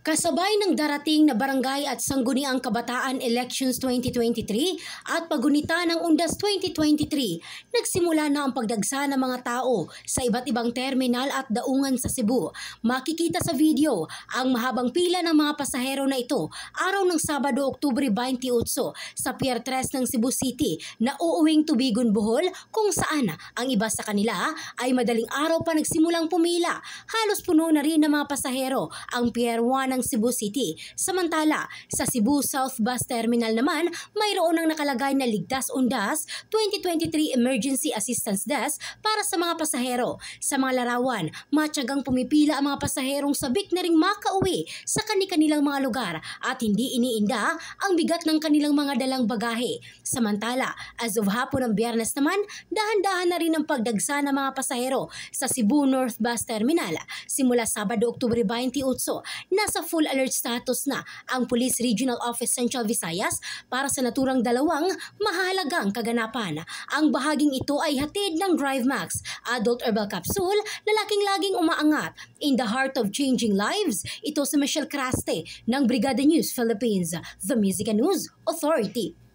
Kasabay ng darating na Barangay at Sangguniang Kabataan Elections 2023 at pagunita ng Undas 2023, nagsimula na ang pagdagsa ng mga tao sa iba't ibang terminal at daungan sa Cebu. Makikita sa video ang mahabang pila ng mga pasahero na ito araw ng Sabado, Oktubre 28 sa Pier 3 ng Cebu City na uuwing Tubigon, Bohol, kung saan ang iba sa kanila ay madaling araw pa nagsimulang pumila. Halos puno na rin ng mga pasahero ang Pier 1 ng Cebu City. Samantala, sa Cebu South Bus Terminal naman, mayroon ang nakalagay na Ligtas Undas 2023 Emergency Assistance Desk para sa mga pasahero. Sa mga larawan, matyagang pumipila ang mga pasaherong sabik na ring makauwi sa kani-kanilang mga lugar at hindi iniinda ang bigat ng kanilang mga dalang bagahe. Samantala, as of hapon ng Biyernes naman, dahan-dahan na rin ang pagdagsa ng mga pasahero sa Cebu North Bus Terminal. Simula Sabado, Oktubre 28, nasa full alert status na ang Police Regional Office Central Visayas para sa naturang dalawang mahalagang kaganapan. Ang bahaging ito ay hatid ng DriveMax, Adult Herbal Capsule, lalaking laging umaangat. In the heart of changing lives, ito si Michelle Craste ng Brigada News Philippines, The Music and News Authority.